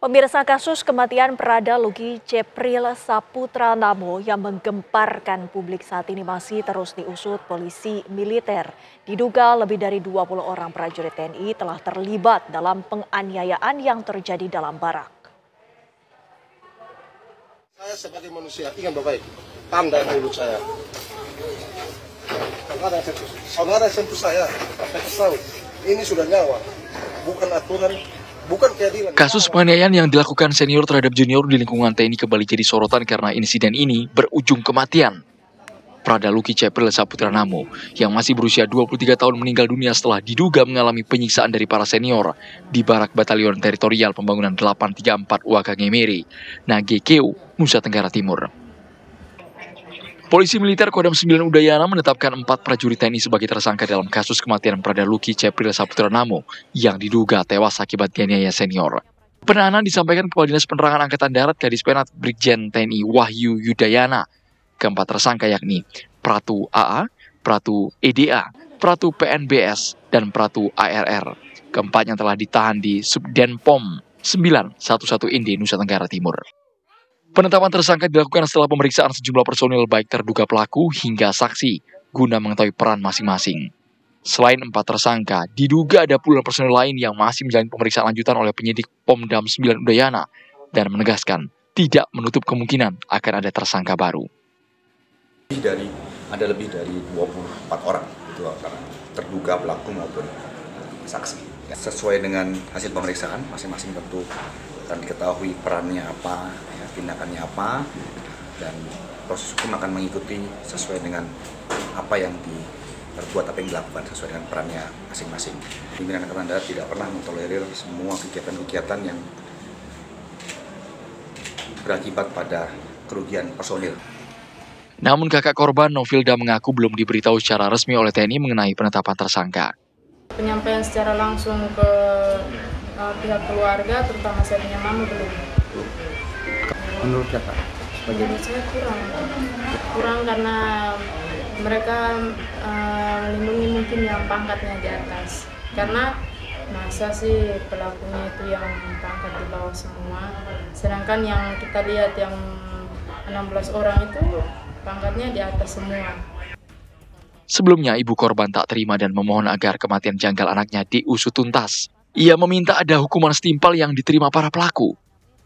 Pemirsa, kasus kematian Prada Luki Cepril Saputra Namo yang menggemparkan publik saat ini masih terus diusut polisi militer. Diduga lebih dari 20 orang prajurit TNI telah terlibat dalam penganiayaan yang terjadi dalam barak. Saya sebagai manusia ingin baik, tanda mulut saya. Saudara sentuh saya kesal. Ini sudah nyawa, bukan aturan. Bukan keadilan. Kasus penganiayaan yang dilakukan senior terhadap junior di lingkungan TNI kembali jadi sorotan karena insiden ini berujung kematian. Prada Luki Cepril Saputra Namo yang masih berusia 23 tahun meninggal dunia setelah diduga mengalami penyiksaan dari para senior di Barak Batalion Teritorial Pembangunan 834 Wakagemere, Nagekeo, Nusa Tenggara Timur. Polisi militer Kodam 9 Udayana menetapkan 4 prajurit TNI sebagai tersangka dalam kasus kematian Prada Luki Cepril Saputra Namo yang diduga tewas akibat dianiaya senior. Penahanan disampaikan Kepala Dinas Penerangan Angkatan Darat Kadis Penat Brigjen TNI Wahyu Yudayana. Keempat tersangka yakni Pratu AA, Pratu EDA, Pratu PNBS, dan Pratu ARR. Keempatnya telah ditahan di Subdenpom 911 Inde, Nusa Tenggara Timur. Penetapan tersangka dilakukan setelah pemeriksaan sejumlah personil baik terduga pelaku hingga saksi guna mengetahui peran masing-masing. Selain 4 tersangka, diduga ada puluhan personil lain yang masih menjalani pemeriksaan lanjutan oleh penyidik Pomdam 9 Udayana dan menegaskan tidak menutup kemungkinan akan ada tersangka baru. Ada lebih dari 24 orang itu terduga pelaku maupun saksi. Sesuai dengan hasil pemeriksaan masing-masing tentu akan diketahui perannya apa, tindakannya apa, dan proses hukum akan mengikuti sesuai dengan apa yang diperbuat, apa yang dilakukan sesuai dengan perannya masing-masing. Pimpinan Angkatan Darat tidak pernah mentolerir semua kegiatan-kegiatan yang berakibat pada kerugian personil. Namun kakak korban Novilda mengaku belum diberitahu secara resmi oleh TNI mengenai penetapan tersangka. Penyampaian secara langsung ke pihak keluarga, terutama saya mama belum. Menurut kakak? Menurut saya kurang karena mereka melindungi mungkin yang pangkatnya di atas. Karena masa sih pelakunya itu yang pangkat di bawah semua, sedangkan yang kita lihat yang 16 orang itu pangkatnya di atas semua. Sebelumnya, ibu korban tak terima dan memohon agar kematian janggal anaknya diusut tuntas. Ia meminta ada hukuman setimpal yang diterima para pelaku.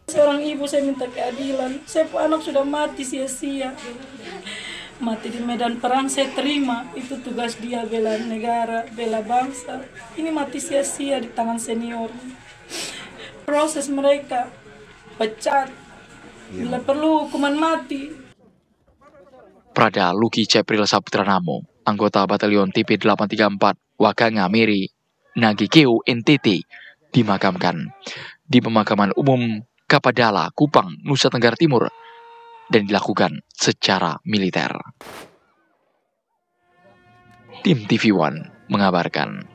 Seorang ibu, saya minta keadilan. Saya anak sudah mati sia-sia. Mati di medan perang saya terima. Itu tugas dia, bela negara, bela bangsa. Ini mati sia-sia di tangan senior. Proses mereka pecat. Bila perlu hukuman mati. Prada Luki Cepril Saputra Namo, anggota Batalion TP 834 Wakagemere, Nagekeo, NTT, dimakamkan di pemakaman umum Kapadala, Kupang, Nusa Tenggara Timur, dan dilakukan secara militer. Tim TV One mengabarkan.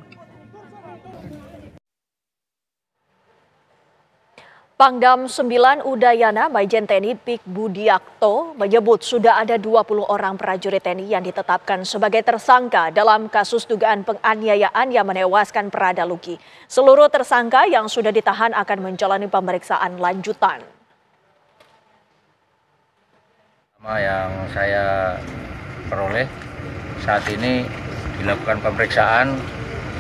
Pangdam 9 Udayana Majen TNI Pik Budiakto menyebut sudah ada 20 orang prajurit TNI yang ditetapkan sebagai tersangka dalam kasus dugaan penganiayaan yang menewaskan Prada Luki. Seluruh tersangka yang sudah ditahan akan menjalani pemeriksaan lanjutan. Yang saya peroleh saat ini dilakukan pemeriksaan,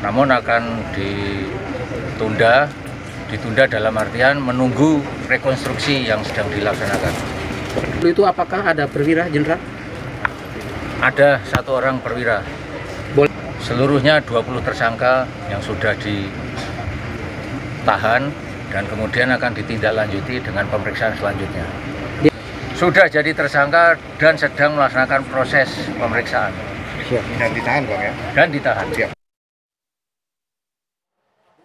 namun akan ditunda dalam artian menunggu rekonstruksi yang sedang dilaksanakan. Itu apakah ada perwira jenderal? Ada 1 orang perwira. Seluruhnya 20 tersangka yang sudah ditahan dan kemudian akan ditindaklanjuti dengan pemeriksaan selanjutnya. Sudah jadi tersangka dan sedang melaksanakan proses pemeriksaan. Dan ditahan, Bang, ya? Dan ditahan. Siap.